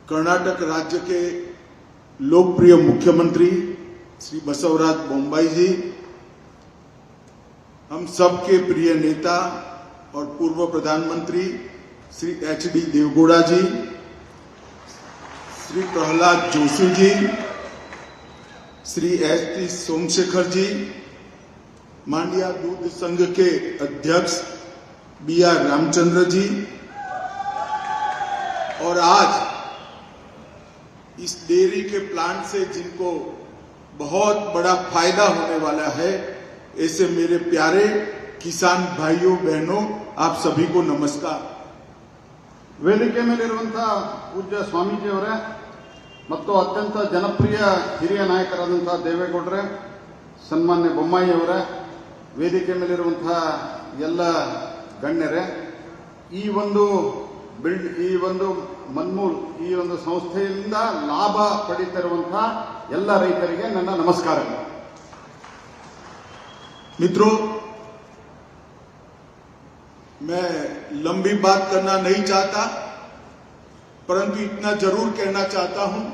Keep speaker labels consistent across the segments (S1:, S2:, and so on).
S1: कर्नाटक राज्य के लोकप्रिय मुख्यमंत्री श्री बसवराज बोम्माई जी, हम सबके प्रिय नेता और पूर्व प्रधानमंत्री श्री एच.डी. देवेगौड़ा जी, श्री प्रहलाद जोशी जी, श्री एस.टी. सोमशेखर जी, मांड्या दूध संघ के अध्यक्ष बी.आर. रामचंद्र जी, और आज इस डेयरी के प्लांट से जिनको बहुत बड़ा फायदा होने वाला है, ऐसे मेरे प्यारे किसान भाइयों बहनों, आप सभी को नमस्कार।
S2: ವೇದಿಕೆ ಮೇಲಿರುವಂತಹ ಪೂಜ್ಯ ಸ್ವಾಮೀಜಿಯವರೇ ಮತ್ತು ಅತ್ಯಂತ ಜನಪ್ರಿಯ ಹಿರಿಯ ನಾಯಕರಾದಂತಹ ದೇವೇಗೌಡರೇ, ಸನ್ಮಾನ್ಯ ಬೊಮ್ಮಾಯಿಯವರೇ, ವೇದಿಕೆ ಮೇಲಿರುವಂತಹ ಎಲ್ಲ ಗಣ್ಯರೇ, ಈ ಒಂದು ಮನ್ಮೂಲ್ ಈ ಒಂದು ಸಂಸ್ಥೆಯಿಂದ ಲಾಭ ಪಡೆಯುತ್ತಿರುವಂತಹ ಎಲ್ಲ ರೈತರಿಗೆ ನನ್ನ ನಮಸ್ಕಾರಗಳು।
S1: मित्रों, मैं लंबी बात करना नहीं चाहता, परंतु इतना जरूर कहना चाहता हूं,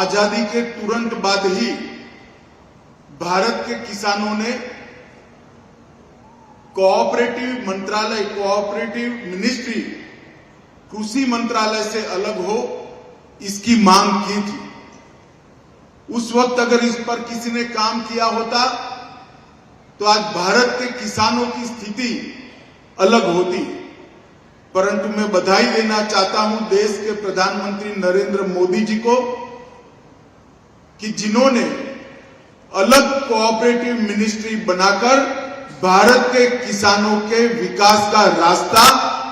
S1: आजादी के तुरंत बाद ही भारत के किसानों ने कोऑपरेटिव मंत्रालय, कोऑपरेटिव मिनिस्ट्री, कृषि मंत्रालय से अलग हो, इसकी मांग की थी। उस वक्त अगर इस पर किसी ने काम किया होता तो आज भारत के किसानों की स्थिति अलग होती। परंतु मैं बधाई देना चाहता हूं देश के प्रधानमंत्री नरेंद्र मोदी जी को कि जिन्होंने अलग कोऑपरेटिव मिनिस्ट्री बनाकर भारत के किसानों के विकास का रास्ता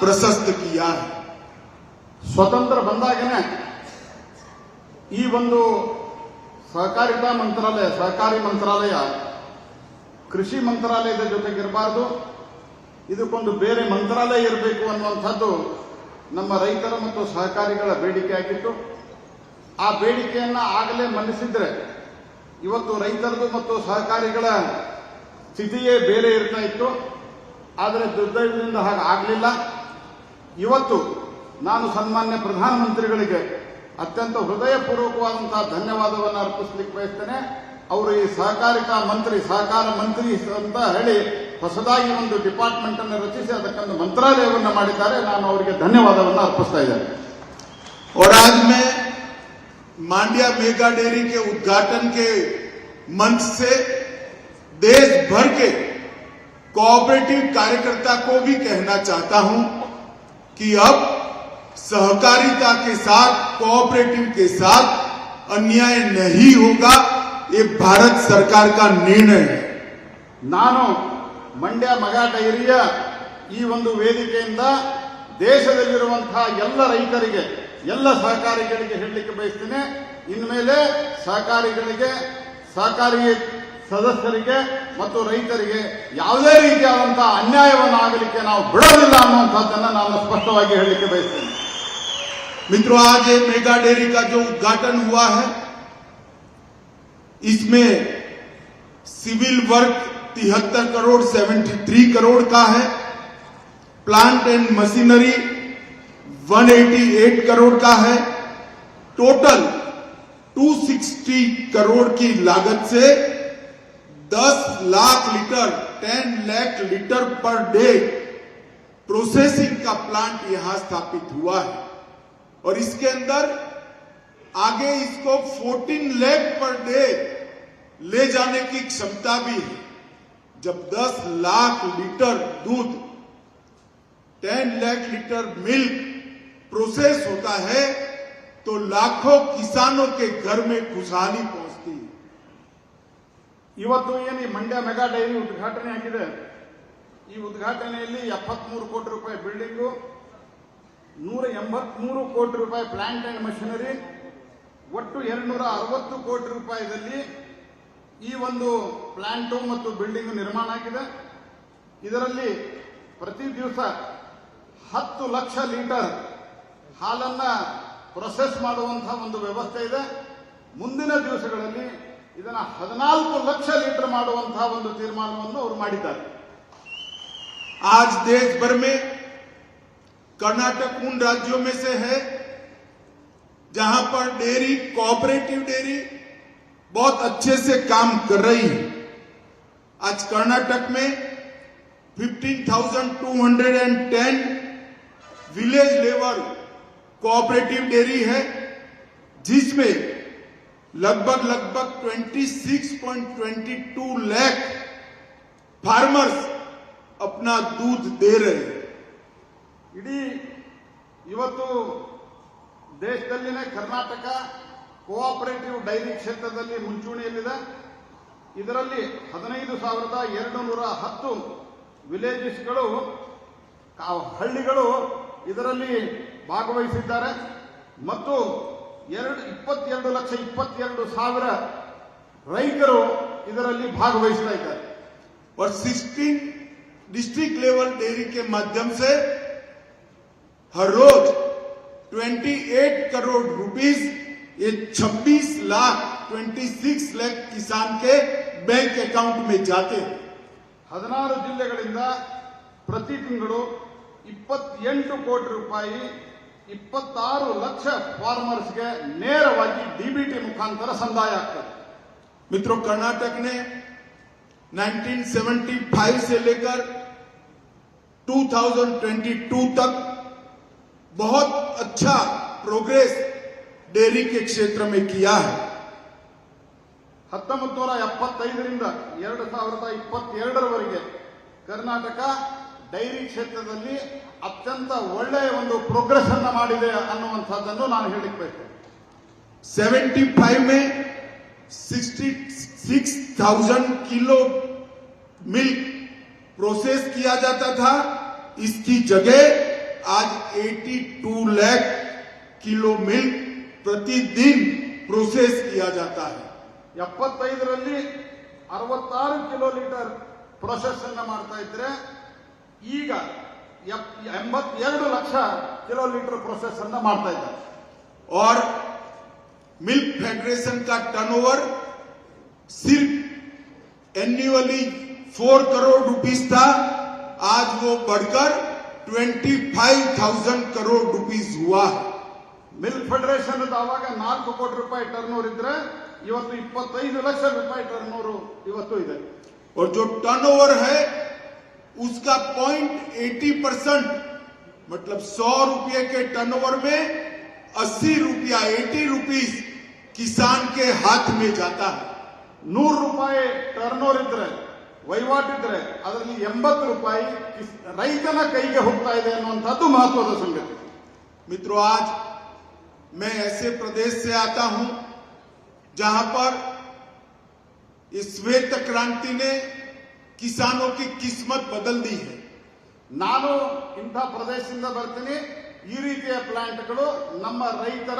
S1: प्रशस्त किया है।
S2: ಸ್ವತಂತ್ರ ಬಂದಾಗನೇ ಈ ಒಂದು ಸಹಕಾರಿತಾ ಮಂತ್ರಾಲಯ, ಸಹಕಾರಿ ಮಂತ್ರಾಲಯ ಕೃಷಿ ಮಂತ್ರಾಲಯದ ಜೊತೆಗಿರಬಾರದು, ಇದಕ್ಕೊಂದು ಬೇರೆ ಮಂತ್ರಾಲಯ ಇರಬೇಕು ಅನ್ನುವಂಥದ್ದು ನಮ್ಮ ರೈತರ ಮತ್ತು ಸಹಕಾರಿಗಳ ಬೇಡಿಕೆ ಆಗಿತ್ತು। ಆ ಬೇಡಿಕೆಯನ್ನ ಆಗಲೇ ಮನ್ನಿಸಿದ್ರೆ ಇವತ್ತು ರೈತರದು ಮತ್ತು ಸಹಕಾರಿಗಳ ಸ್ಥಿತಿಯೇ ಬೇರೆ ಇರ್ತಾ ಇತ್ತು। ಆದರೆ ದುರ್ದೈವದಿಂದ ಹಾಗೆ ಆಗಲಿಲ್ಲ। ಇವತ್ತು ನಾನು ಸನ್ಮಾನ್ಯ ಪ್ರಧಾನಮಂತ್ರಿಗಳಿಗೆ ಅತ್ಯಂತ ಹೃದಯಪೂರ್ವಕವಾದಂತಹ ಧನ್ಯವಾದವನ್ನು ಅರ್ಪಿಸಲಿಕ್ಕೆ ಬಯಸ್ತೇನೆ। ಅವರು ಈ ಸಹಕಾರ ಮಂತ್ರಿ ಅಂತ ಹೇಳಿ ಹೊಸದಾಗಿ ಒಂದು ಡಿಪಾರ್ಟ್ಮೆಂಟ್ ಅನ್ನು ರಚಿಸಿ ಅದಕ್ಕೊಂದು ಮಂತ್ರಾಲಯವನ್ನು ಮಾಡಿದ್ದಾರೆ। ನಾನು ಅವರಿಗೆ ಧನ್ಯವಾದವನ್ನು ಅರ್ಪಿಸ್ತಾ ಇದ್ದೇನೆ।
S1: और आज मैं मांड्या मेगा डेयरी के उद्घाटन के मंच से देश भर के कोऑपरेटिव कार्यकर्ता को भी कहना चाहता हूं कि अब सहकारिता के साथ, कोऑपरेटिव के साथ अन्याय नहीं होगा। ये भारत सरकार का निर्णय है।
S2: ನಾನು ಮಂಡ್ಯ ಮೆಗಾ ಡೈರಿಯ ಈ ಒಂದು ವೇದಿಕೆಯಿಂದ ದೇಶದಲ್ಲಿರುವಂತಹ ಎಲ್ಲ ರೈತರಿಗೆ, ಎಲ್ಲ ಸಹಕಾರಿಗಳಿಗೆ ಹೇಳಲಿಕ್ಕೆ ಬಯಸ್ತೇನೆ, ಇನ್ಮೇಲೆ ಸಹಕಾರಿಗಳಿಗೆ, ಸಹಕಾರಿ ಸದಸ್ಯರಿಗೆ ಮತ್ತು ರೈತರಿಗೆ ಯಾವುದೇ ರೀತಿಯಾದಂತಹ ಅನ್ಯಾಯವನ್ನು ಆಗಲಿಕ್ಕೆ ನಾವು ಬಿಡೋದಿಲ್ಲ ಅನ್ನುವಂಥದ್ದನ್ನು ನಾನು ಸ್ಪಷ್ಟವಾಗಿ ಹೇಳಲಿಕ್ಕೆ ಬಯಸ್ತೇನೆ।
S1: मित्रों, आज ये मेगा डेयरी का जो उद्घाटन हुआ है, इसमें सिविल वर्क 73 करोड़ 73 करोड़ का है, प्लांट एंड मशीनरी 188 करोड़ का है। टोटल 260 करोड़ की लागत से 10 lakh litre 10 lakh litre per day processing का प्लांट यहां स्थापित हुआ है। और इसके अंदर आगे इसको 14 लाख पर डे ले जाने की क्षमता भी है। जब 10 लाख लीटर दूध, 10 लाख लीटर मिल्क प्रोसेस होता है तो लाखों किसानों के घर में खुशहाली पहुंचती है।
S2: ಇವತ್ತು ಏನು ಈ ಮಂಡ್ಯ ಮೆಗಾ ಡೈರಿ ಉದ್ಘಾಟನೆ ಆಗಿದೆ, ಈ ಉದ್ಘಾಟನೆಯಲ್ಲಿ 73 ಕೋಟಿ ರೂಪಾಯಿ ಬಿಲ್ಡಿಂಗು, 183 ಕೋಟಿ ರೂಪಾಯಿ ಪ್ಲಾಂಟ್ ಅಂಡ್ ಮಷಿನರಿ, ಒಟ್ಟು 260 ಕೋಟಿ ರೂಪಾಯಿದಲ್ಲಿ ಈ ಒಂದು ಪ್ಲಾಂಟು ಮತ್ತು ಬಿಲ್ಡಿಂಗ್ ನಿರ್ಮಾಣ ಆಗಿದೆ। ಇದರಲ್ಲಿ ಪ್ರತಿ ದಿವಸ 10 ಲಕ್ಷ ಲೀಟರ್ ಹಾಲನ್ನ ಪ್ರೊಸೆಸ್ ಮಾಡುವಂತಹ ಒಂದು ವ್ಯವಸ್ಥೆ ಇದೆ। ಮುಂದಿನ ದಿವಸಗಳಲ್ಲಿ ಇದನ್ನ 14 ಲಕ್ಷ ಲೀಟರ್ ಮಾಡುವಂತಹ ಒಂದು ತೀರ್ಮಾನವನ್ನು ಅವರು ಮಾಡಿದ್ದಾರೆ।
S1: आज देश भर में कर्नाटक उन राज्यों में से है जहां पर डेयरी कोऑपरेटिव डेयरी बहुत अच्छे से काम कर रही है। आज कर्नाटक में 15,210 विलेज लेवल कोऑपरेटिव डेयरी है, जिसमें लगभग 26.22 लाख फार्मर्स अपना दूध दे रहे हैं।
S2: ಇಡೀ ಇವತ್ತು ದೇಶದಲ್ಲಿನೇ ಕರ್ನಾಟಕ ಕೋಆಪರೇಟಿವ್ ಡೈರಿ ಕ್ಷೇತ್ರದಲ್ಲಿ ಮುಂಚೂಣಿಯಲ್ಲಿದೆ. ಇದರಲ್ಲಿ 15,210 ವಿಲೇಜಸ್ಗಳು ಹಳ್ಳಿಗಳು ಇದರಲ್ಲಿ ಭಾಗವಹಿಸಿದ್ದಾರೆ ಮತ್ತು 22,22,000 ರೈತರು ಇದರಲ್ಲಿ ಭಾಗವಹಿಸ್ತಾ ಇದ್ದಾರೆ.
S1: और 16 डिस्ट्रिक्ट लेवल डेयरी के माध्यम से हर रोज 28 करोड़ रुपीस ये 26 लाख किसान के बैंक अकाउंट में जाते हैं.
S2: 16 ಜಿಲ್ಲೆಗಳಿಂದ ಪ್ರತಿ ತಿಂಗಳು 28 ಕೋಟಿ ರೂಪಾಯಿ 26 ಲಕ್ಷ ಫಾರ್ಮರ್ಸ್ಗೆ ನೇರವಾಗಿ ಡಿಬಿಟಿ ಮುಖಾಂತರ ಸಂದಾಯ ಆಗ್ತದೆ.
S1: मित्रों, कर्नाटक ने 1975 से लेकर 2022 तक बहुत अच्छा प्रोग्रेस डेयरी के क्षेत्र में किया है.
S2: 1975ರಿಂದ 2022ರವರೆಗೆ ಕರ್ನಾಟಕ ಡೈರಿ ಕ್ಷೇತ್ರದಲ್ಲಿ ಅತ್ಯಂತ ಒಳ್ಳೆಯ ಒಂದು ಪ್ರೋಗ್ರೆಸ್ ಅನ್ನು ಮಾಡಿದೆ ಅನ್ನುವಂಥದ್ದನ್ನು ನಾನು ಹೇಳಲಿಕ್ಕೆ ಬಯಸ್ತೇನೆ.
S1: 75 में 66,000 किलो मिल्क प्रोसेस किया जाता था. इसकी जगह आज 82 लाख किलो मिल्क प्रतिदिन प्रोसेस किया जाता है.
S2: 75ರಲ್ಲಿ 66 ಕಿಲೋ ಲೀಟರ್ ಪ್ರೊಸೆಸ್ ಅನ್ನು ಮಾಡ್ತಾ ಇದ್ರೆ ಈಗ 82 ಲಕ್ಷ ಕಿಲೋ ಲೀಟರ್ ಪ್ರೊಸೆಸ್ ಅನ್ನು ಮಾಡ್ತಾ ಇದ್ದಾರೆ.
S1: और मिल्क फेडरेशन का टर्नओवर सिर्फ एन्युअली 4 करोड़ रुपीस था. आज वो बढ़कर 25,000 करोड़ रुपीस हुआ है.
S2: ಮಿಲ್ಕ್ ಫೆಡರೇಷನ್ ಆವಾಗ 4 ಕೋಟಿ ರೂಪಾಯಿ ಟರ್ನ್ಓವರ್ ಇದ್ರೆ ಇವತ್ತು 25 ಲಕ್ಷ ರೂಪಾಯಿ ಟರ್ನ್ಓವರ್ ಇವತ್ತು ಇದೆ.
S1: और जो टर्नओवर है उसका 0.80% मतलब 100 रुपये के टर्नओवर में 80 रुपया 80 रुपीस किसान के हाथ में जाता है.
S2: 100 ರೂಪಾಯಿ ಟರ್ನ್ಓವರ್ ಇದ್ರೆ ವಹಿವಾಟಿದ್ರೆ ಅದರಲ್ಲಿ 80 ರೂಪಾಯಿ ರೈತನ ಕೈಗೆ ಹೋಗ್ತಾ ಇದೆ ಅನ್ನುವಂಥದ್ದು ಮಹತ್ವದ ಸಂಗತಿ.
S1: मित्रों, आज मैं ऐसे प्रदेश से आता हूं जहां पर इस श्वेत क्रांति ने किसानों की किस्मत बदल दी है.
S2: ನಾನು ಇಂಥ ಪ್ರದೇಶದಿಂದ ಬರ್ತೀನಿ. ಈ ರೀತಿಯ ಪ್ಲಾಂಟ್ಗಳು ನಮ್ಮ ರೈತರ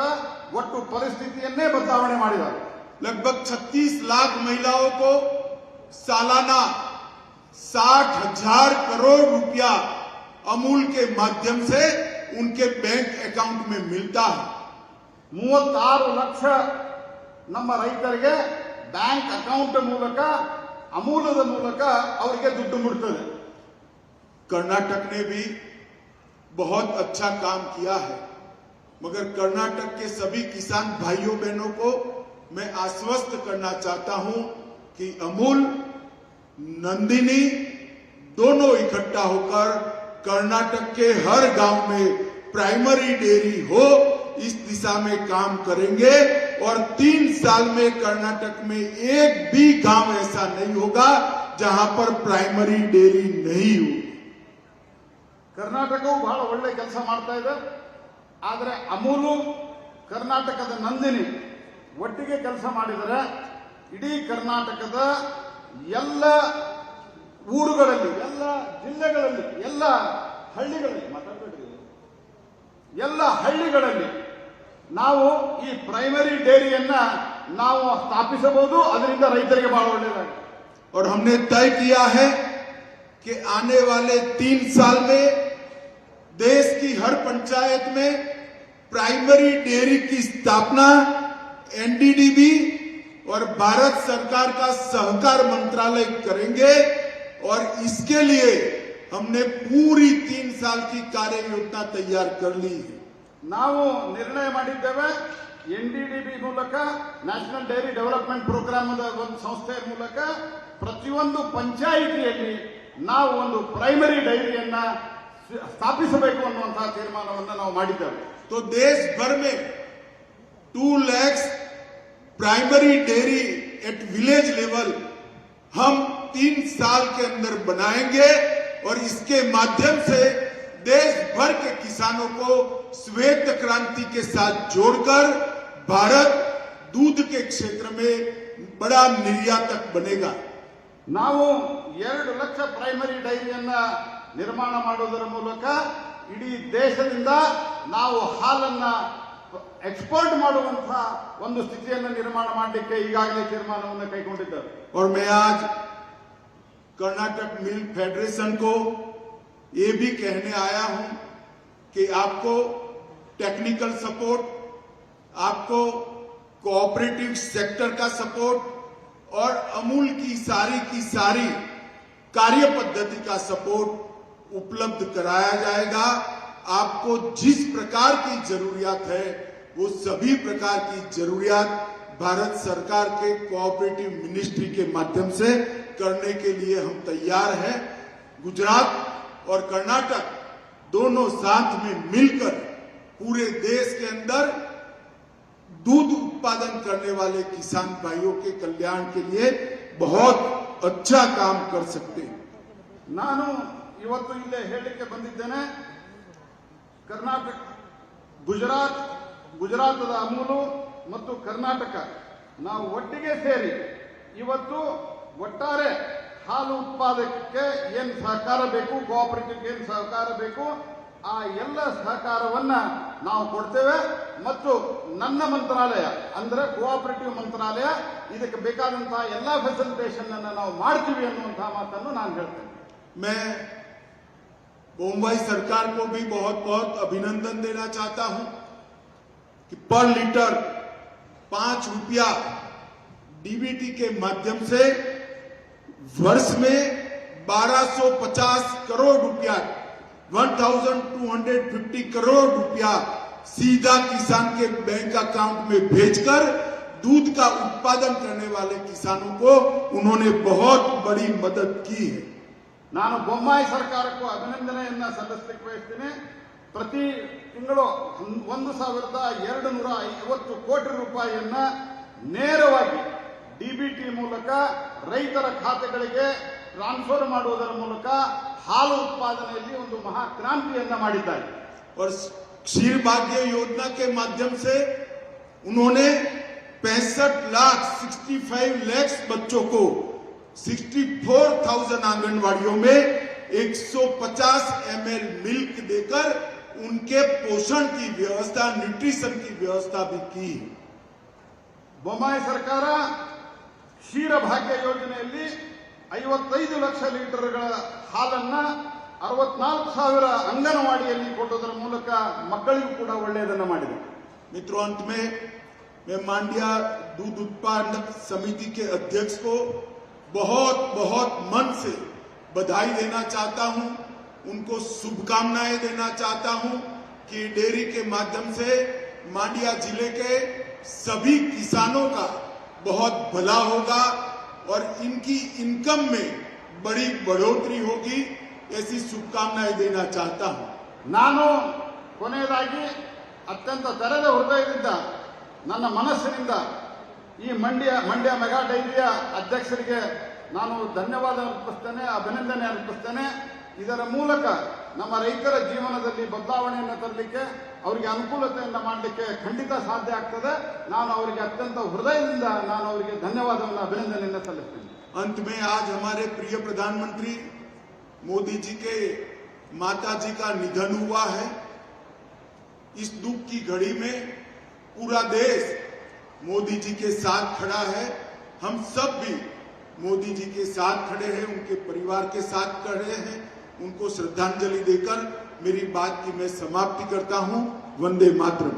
S2: ಒಟ್ಟು ಪರಿಸ್ಥಿತಿಯನ್ನೇ ಬದಲಾವಣೆ ಮಾಡಿದ್ದಾರೆ.
S1: लगभग 36 लाख महिलाओं को सालाना 60,000 करोड़ रुपया अमूल के माध्यम से उनके बैंक अकाउंट में मिलता है.
S2: 36 ಲಕ್ಷ ನಮ್ಮ ರೈತರಿಗೆ ಬ್ಯಾಂಕ್ ಅಕೌಂಟ್ ಮೂಲಕ ಅಮೂಲದ ಮೂಲಕ ಅವರಿಗೆ ದುಡ್ಡು ಮುಟ್ತದೆ.
S1: कर्नाटक ने भी बहुत अच्छा काम किया है, मगर कर्नाटक के सभी किसान भाइयों बहनों को मैं आश्वस्त करना चाहता हूं कि अमूल, नंदिनी दोनों इकट्ठा होकर कर्नाटक के हर गांव में प्राइमरी डेयरी हो, इस दिशा में काम करेंगे. और 3 साल में कर्नाटक में एक भी गांव ऐसा नहीं होगा जहां पर प्राइमरी डेयरी नहीं होगी.
S2: ಕರ್ನಾಟಕವು ಬಹಳ ಒಳ್ಳೆ ಕೆಲಸ ಮಾಡ್ತಾ ಇದೆ. ಆದರೆ ಅಮೂಲು, ಕರ್ನಾಟಕದ ನಂದಿನಿ ಒಟ್ಟಿಗೆ ಕೆಲಸ ಮಾಡಿದರೆ ಇಡೀ ಕರ್ನಾಟಕದ ಎಲ್ಲ ಊರುಗಳಲ್ಲಿ, ಎಲ್ಲ ಜಿಲ್ಲೆಗಳಲ್ಲಿ, ಎಲ್ಲ ಹಳ್ಳಿಗಳಲ್ಲಿ ನಾವು ಈ ಪ್ರೈಮರಿ ಡೇರಿಯನ್ನ ನಾವು ಸ್ಥಾಪಿಸಬಹುದು. ಅದರಿಂದ ರೈತರಿಗೆ ಬಹಳ ಒಳ್ಳೆಯದಾಗಿದೆ.
S1: और हमने तय किया है कि आने वाले 3 साल में देश की हर पंचायत में प्राइमरी डेयरी की स्थापना एनडीडीबी और भारत सरकार का सहकार मंत्रालय करेंगे. और इसके लिए हमने पूरी 3 साल की कार्य योजना तैयार कर ली है.
S2: ನಾವು ನಿರ್ಣಯ ಮಾಡಿದ್ದೇವೆ NDDB ಮೂಲಕ ನ್ಯಾಷನಲ್ ಡೈರಿ ಡೆವಲಪ್ಮೆಂಟ್ ಪ್ರೋಗ್ರಾಮ್ ಒಂದು ಸಂಸ್ಥೆಯ ಮೂಲಕ ಪ್ರತಿಯೊಂದು ಪಂಚಾಯಿತಿಯಲ್ಲಿ ನಾವು ಒಂದು ಪ್ರೈಮರಿ ಡೈರಿಯನ್ನ ಸ್ಥಾಪಿಸಬೇಕು ಅನ್ನುವಂತಹ ತೀರ್ಮಾನವನ್ನು ನಾವು ಮಾಡಿದ್ದೇವೆ.
S1: तो देश भर में 2 lakh primary dairy at village level हम 3 साल के अंदर बनाएंगे और इसके माध्यम से देश भर के किसानों को श्वेत क्रांति के साथ जोड़कर भारत दूध के क्षेत्र में बड़ा निर्यातक बनेगा.
S2: ನಾವು 2 ಲಕ್ಷ ಪ್ರೈಮರಿ ಡೈರಿಯನ್ನ ನಿರ್ಮಾಣ ಮಾಡುವುದರ ಮೂಲಕ ಇಡೀ ದೇಶದಿಂದ ನಾವು ಹಾಲನ್ನ ಎಕ್ಸ್ಪೋರ್ಟ್ ಮಾಡುವಂತಹ ಒಂದು ಸ್ಥಿತಿಯನ್ನು ನಿರ್ಮಾಣ ಮಾಡಲಿಕ್ಕೆ ಈಗಾಗಲೇ ತೀರ್ಮಾನವನ್ನು ಕೈಗೊಂಡಿದ್ದಾರೆ.
S1: और मैं आज कर्नाटक मिल्क फेडरेशन को ये भी कहने आया हूं कि आपको टेक्निकल सपोर्ट, आपको कोऑपरेटिव सेक्टर का सपोर्ट और अमूल की सारी कार्य पद्धति का सपोर्ट उपलब्ध कराया जाएगा. आपको जिस प्रकार की जरूरियात है वो सभी प्रकार की जरूरियात भारत सरकार के कोऑपरेटिव मिनिस्ट्री के माध्यम से करने के लिए हम तैयार हैं. गुजरात और कर्नाटक दोनों साथ में मिलकर पूरे देश के अंदर दूध उत्पादन करने वाले किसान भाइयों के कल्याण के लिए बहुत अच्छा काम कर सकते हैं.
S2: ನಾನು ಇವತ್ತು ಇಲ್ಲೇ ಹೇಳಲಿಕ್ಕೆ ಬಂದಿದ್ದೇನೆ, ಕರ್ನಾಟಕ ಗುಜರಾತದ ಅಮೂಲು ಮತ್ತು ಕರ್ನಾಟಕ ನಾವು ಒಟ್ಟಿಗೆ ಸೇರಿ ಇವತ್ತು ಒಟ್ಟಾರೆ ಹಾಲು ಉತ್ಪಾದಕಕ್ಕೆ ಏನು ಸಹಕಾರ ಬೇಕು, ಕೋಆಪರೇಟಿವ್ ಏನು ಸಹಕಾರ ಬೇಕು, ಆ ಎಲ್ಲ ಸಹಕಾರವನ್ನ ನಾವು ಕೊಡ್ತೇವೆ. ಮತ್ತು ನನ್ನ ಮಂತ್ರಾಲಯ ಅಂದ್ರೆ ಕೋಆಪರೇಟಿವ್ ಮಂತ್ರಾಲಯ ಇದಕ್ಕೆ ಬೇಕಾದಂತಹ ಎಲ್ಲಾ ಫೆಸಿಲಿಟೇಷನ್ ಅನ್ನು ನಾವು ಮಾಡ್ತೀವಿ ಅನ್ನುವಂತಹ ಮಾತನ್ನು ನಾನು ಹೇಳ್ತೇನೆ.
S1: मैं मुंबई सरकार को भी बहुत बहुत अभिनंदन देना चाहता हूं कि पर लीटर 5 रुपया डीबीटी के माध्यम से वर्ष में 1250 करोड़ रुपया 1250 करोड़ रुपया सीधा किसान के बैंक अकाउंट में भेजकर दूध का उत्पादन करने वाले किसानों को उन्होंने बहुत बड़ी मदद की है.
S2: ನಾನು ಬೊಮ್ಮಾಯಿ ಸರ್ಕಾರಕ್ಕೂ ಅಭಿನಂದನೆಯನ್ನ ಸಲ್ಲಿಸಲಿಕ್ಕೆ ಬಯಸ್ತೇನೆ. ಪ್ರತಿ ತಿಂಗಳು 1250 ಕೋಟಿ ರೂಪಾಯಿಯನ್ನ ನೇರವಾಗಿ ಡಿಬಿಟಿ ಮೂಲಕ ರೈತರ ಖಾತೆಗಳಿಗೆ ಟ್ರಾನ್ಸ್ಫರ್ ಮಾಡುವುದರ ಮೂಲಕ ಹಾಲು ಉತ್ಪಾದನೆಯಲ್ಲಿ ಒಂದು ಮಹಾ ಕ್ರಾಂತಿಯನ್ನ ಮಾಡಿದ್ದಾರೆ.
S1: और क्षीर भाग्य योजना के माध्यम से उन्होंने 65 लाख बच्चों को 64,000 आंगनवाड़ियों में 150 ml मिल्क देकर उनके पोषण की व्यवस्था, न्यूट्रिशन की व्यवस्था भी की.
S2: ಬೊಮ್ಮಾಯಿ ಸರ್ಕಾರ ಕ್ಷೀರ ಭಾಗ್ಯ ಯೋಜನೆಯಲ್ಲಿ 55 ಲಕ್ಷ ಲೀಟರ್ಗಳ ಹಾಲನ್ನ 64,000 ಅಂಗನವಾಡಿಯಲ್ಲಿ ಕೊಡುವುದರ ಮೂಲಕ ಮಕ್ಕಳಿಗೂ ಕೂಡ ಒಳ್ಳೆಯದನ್ನು ಮಾಡಿದೆ.
S1: मित्रों, अंत में मैं मांड्या दूध उत्पादक समिति के अध्यक्ष को बहुत बहुत मन से बधाई देना चाहता हूं, उनको शुभकामनाएं देना चाहता हूं कि डेयरी के माध्यम से मांड्या जिले के सभी किसानों का बहुत भला होगा और इनकी इनकम में बड़ी बढ़ोतरी होगी. ऐसी शुभकामनाएं देना चाहता हूं.
S2: ನಾನು ಕೊನೆಯದಾಗಿ ಅತ್ಯಂತ ತೆರೆದ ಹೃದಯದಿಂದ ನನ್ನ ಮನಸ್ಸಿನಿಂದ ಈ ಮಂಡ್ಯ ಮೆಗಾ ಡೈರಿಯ ಅಧ್ಯಕ್ಷರಿಗೆ ನಾನು ಧನ್ಯವಾದ ಅರ್ಪಿಸ್ತೇನೆ, ಅಭಿನಂದನೆ ಅರ್ಪಿಸ್ತೇನೆ. ಇದರ ಮೂಲಕ ನಮ್ಮ ರೈತರ ಜೀವನದಲ್ಲಿ ಬದಲಾವಣೆಯನ್ನು ತರಲಿಕ್ಕೆ, ಅವರಿಗೆ ಅನುಕೂಲತೆಯನ್ನು ಮಾಡಲಿಕ್ಕೆ ಖಂಡಿತ ಸಾಧ್ಯ ಆಗ್ತದೆ. ನಾನು ಅವರಿಗೆ ಅತ್ಯಂತ ಹೃದಯದಿಂದ ನಾನು ಅವರಿಗೆ ಧನ್ಯವಾದವನ್ನು, ಅಭಿನಂದನೆಯನ್ನು ಸಲ್ಲಿಸ್ತೇನೆ.
S1: अंत में आज हमारे प्रिय प्रधानमंत्री मोदी जी के माता जी का निधन हुआ है. इस दुख की घड़ी में पूरा देश मोदी जी के साथ खड़ा है. हम सब भी मोदी जी के साथ खड़े हैं, उनके परिवार के साथ खड़े हैं. उनको श्रद्धांजलि देकर मेरी बात की मैं समाप्ति करता हूं. वंदे मातरम.